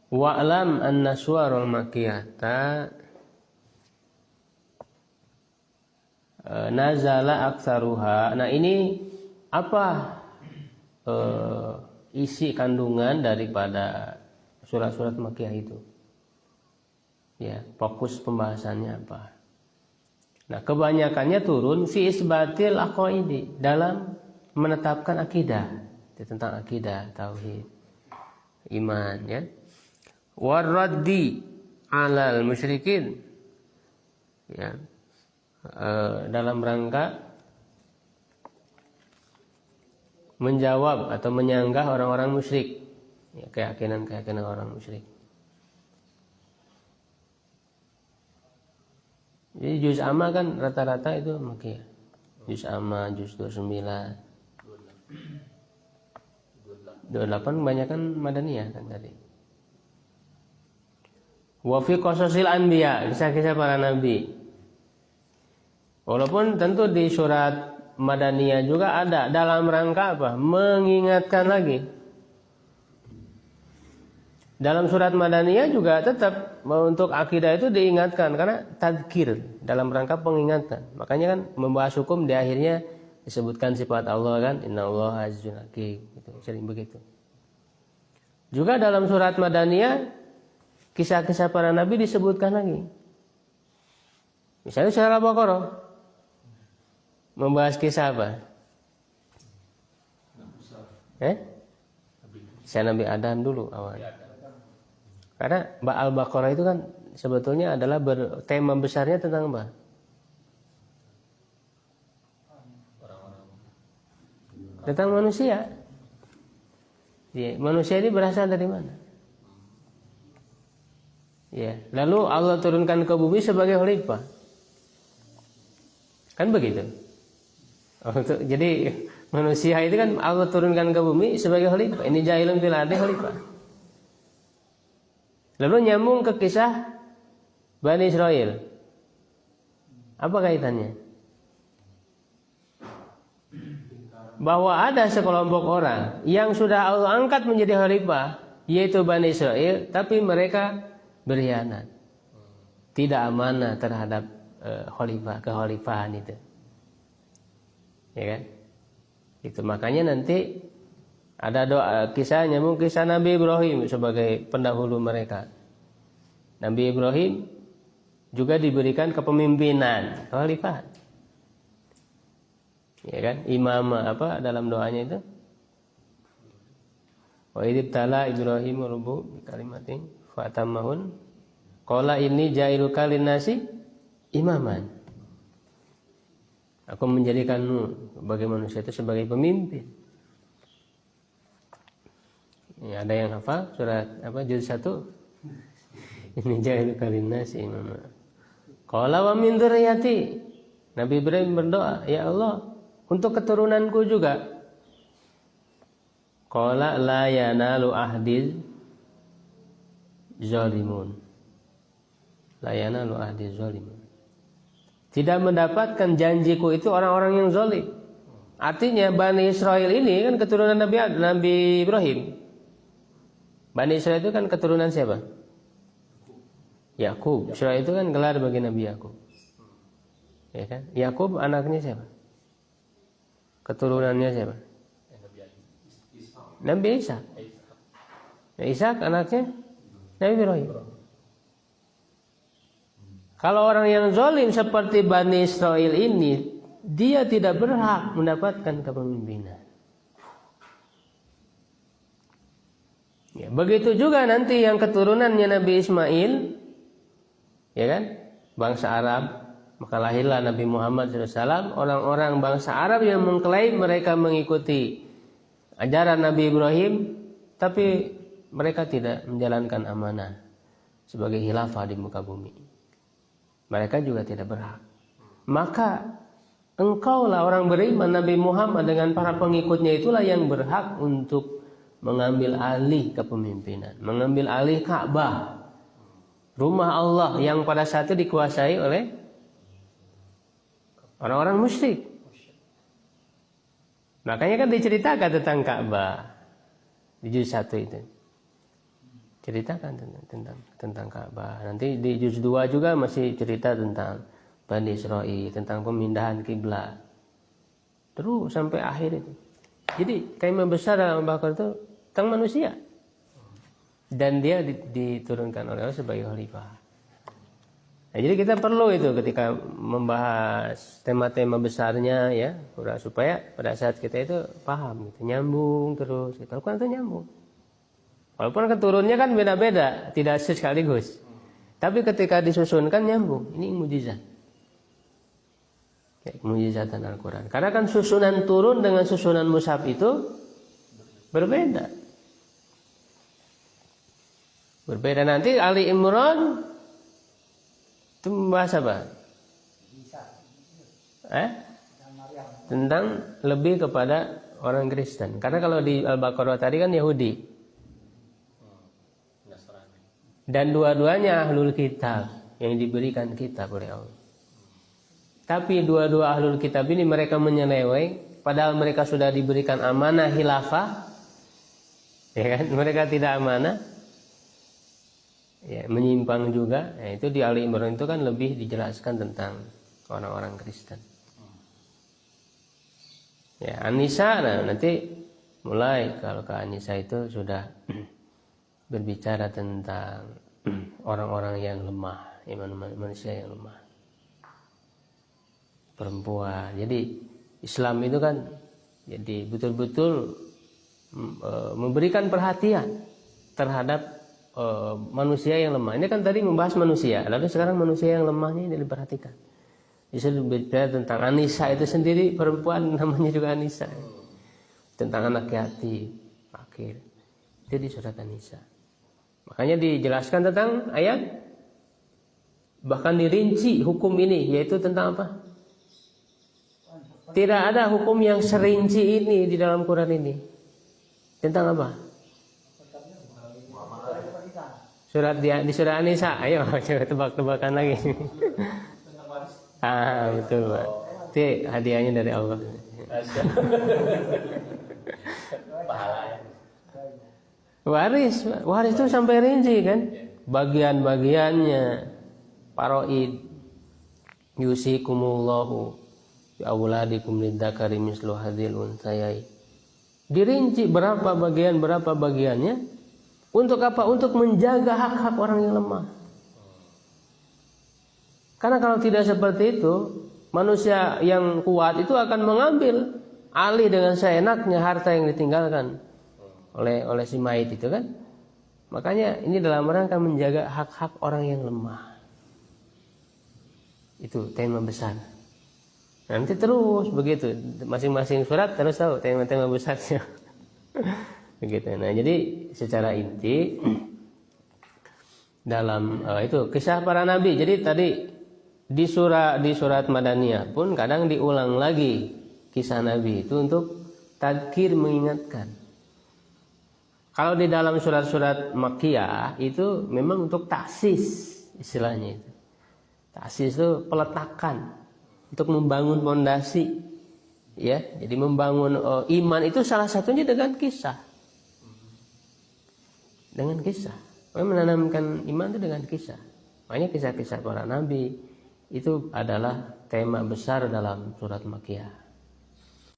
Wa'lam anna suwarul makiyata nazala aktsaruha. Nah, ini apa isi kandungan daripada surat-surat Makkiyah itu? Ya, fokus pembahasannya apa? Nah, kebanyakannya turun fi isbatil aqaidi, dalam menetapkan akidah, tentang akidah, tauhid, iman, ya. Waraddi alal musyrikin, ya, dalam rangka menjawab atau menyanggah orang-orang musyrik, ya, keyakinan orang musyrik. Jadi juz amma kan rata-rata itu Makkiyah. Juz amma, juz 29, 28 kebanyakan Madaniyah kan tadi. Wa fi qasasil anbiya, kisah-kisah para nabi. Walaupun tentu di surat Madaniyah juga ada dalam rangka apa? Mengingatkan lagi. Dalam surat Madaniyah juga tetap untuk akidah itu diingatkan karena tadzkir, dalam rangka pengingatan. Makanya kan membahas hukum di akhirnya disebutkan sifat Allah kan, innallaha azizun hakim, gitu, sering begitu. Juga dalam surat Madaniyah kisah-kisah para nabi disebutkan lagi. Misalnya surah Al-Baqarah membahas kisah apa? Kisah Nabi Adam dulu awal. Karena Al-Baqarah itu kan sebetulnya adalah tema besarnya tentang apa? Tentang manusia. Ya, manusia ini berasal dari mana? Ya, lalu Allah turunkan ke bumi sebagai khalifah. Kan begitu. Jadi manusia itu kan Allah turunkan ke bumi sebagai khalifah. Ini jahilun fil ardi khalifah. Lalu nyambung ke kisah Bani Israel. Apa kaitannya? Bahwa ada sekelompok orang yang sudah Allah angkat menjadi khalifah, yaitu Bani Israel, tapi mereka berkhianat, tidak amanah terhadap kekhalifahan itu. Ya kan? Itu makanya nanti ada doa kisah nyambung kisah Nabi Ibrahim sebagai pendahulu mereka. Nabi Ibrahim juga diberikan kepemimpinan, kekhalifahan. Ya kan? Imam apa dalam doanya itu? Wa idibtala Ibrahim rabbuhu bikalimatin fatammahun qala inni ja'iluka linnasi imaman. Aku menjadikanmu bagi manusia itu sebagai pemimpin. Ya, ada yang hafal surat apa juz 1? Ini ja'iluka linnasi imaman. Qala wa min dzurriyyati. Nabi Ibrahim berdoa, ya Allah, untuk keturunanku juga. Qala la yanalu ahdiz zalimun. La yanalu ahdiz zalimun. Tidak mendapatkan janjiku itu orang-orang yang zalim. Artinya Bani Israel ini kan keturunan Nabi Ibrahim. Bani Israel itu kan keturunan siapa? Yakub. Israel itu kan gelar bagi Nabi Yakub. Ya kan? Yakub anaknya siapa? Keturunannya siapa? Nabi Isa. Ishak anaknya Nabi Ibrahim. Kalau orang yang zalim seperti Bani Israel ini, dia tidak berhak mendapatkan kepemimpinan. Ya, begitu juga nanti yang keturunannya Nabi Ismail, ya kan, bangsa Arab, maka lahirlah Nabi Muhammad SAW. Orang-orang bangsa Arab yang mengklaim mereka mengikuti ajaran Nabi Ibrahim, tapi mereka tidak menjalankan amanah sebagai khilafah di muka bumi. Mereka juga tidak berhak. Maka engkaulah orang beriman Nabi Muhammad dengan para pengikutnya itulah yang berhak untuk mengambil alih kepemimpinan, mengambil alih Ka'bah, rumah Allah yang pada saat itu dikuasai oleh orang-orang musyrik. Makanya kan diceritakan tentang Ka'bah di juz 1 itu. ceritakan tentang Ka'bah. Nanti di juz 2 juga masih cerita tentang Bani Israil, tentang pemindahan kiblat. Terus sampai akhir itu. Jadi tema besar dalam Al-Baqarah itu tentang manusia. Dan dia diturunkan oleh Allah sebagai khalifah. Nah, jadi kita perlu itu ketika membahas tema-tema besarnya ya, supaya pada saat kita itu paham gitu, nyambung terus. Gitu. Al-Quran itu nyambung. Walaupun keturunnya kan beda-beda, tidak sekaligus. Tapi ketika disusunkan nyambung. Ini mujizat. Ya, mujizatan Al-Quran. Karena kan susunan turun dengan susunan mushaf itu berbeda. Berbeda. Nanti Ali Imran itu membahas apa? Tentang lebih kepada orang Kristen. Karena kalau di Al-Baqarah tadi kan Yahudi. Dan dua-duanya ahlul kitab yang diberikan kitab oleh Allah. Tapi dua-dua ahlul kitab ini mereka menyeleweng, padahal mereka sudah diberikan amanah khilafah, ya kan? Mereka tidak amanah, ya, menyimpang juga. Nah, itu di Ali Imran itu kan lebih dijelaskan tentang orang-orang Kristen. Ya, An-Nisa, nah nanti mulai kalau ke An-Nisa itu sudah berbicara tentang orang-orang yang lemah, manusia yang lemah, perempuan. Jadi Islam itu kan jadi betul-betul memberikan perhatian terhadap manusia yang lemah. Ini kan tadi membahas manusia, lalu sekarang manusia yang lemahnya ini diperhatikan. Bisa berbicara tentang An-Nisa itu sendiri, perempuan namanya juga An-Nisa, tentang anak yatim, fakir. Itu di surat An-Nisa. Makanya dijelaskan tentang ayat, bahkan dirinci hukum ini, yaitu tentang apa? Tidak ada hukum yang serinci ini di dalam Quran ini. Tentang apa? Di surat An-Nisa. Ayo coba tebak-tebakan lagi. Betul, Pak. Itu hadiahnya dari Allah. Pahala ya. Waris itu sampai rinci kan, bagian-bagiannya. Paroid, yusikumullahu bi auladikum lidzakari mislu hadzil unsayai. Dirinci berapa bagiannya. Untuk apa? Untuk menjaga hak-hak orang yang lemah. Karena kalau tidak seperti itu, manusia yang kuat itu akan mengambil alih dengan seenaknya harta yang ditinggalkan oleh si mayit itu kan. Makanya ini dalam rangka menjaga hak-hak orang yang lemah. Itu tema besar. Nanti terus begitu, masing-masing surat terus tahu tema-tema besarnya. Begitu. Nah, jadi secara inti dalam itu kisah para nabi. Jadi tadi di surat Madaniyah pun kadang diulang lagi kisah nabi itu untuk tadzkir, mengingatkan. Kalau di dalam surat-surat Makkiyah itu memang untuk taksis istilahnya itu. Taksis itu peletakan untuk membangun fondasi, ya. Jadi membangun iman itu salah satunya dengan kisah. Dengan kisah. Menanamkan iman itu dengan kisah. Makanya kisah-kisah para nabi itu adalah tema besar dalam surat Makkiyah.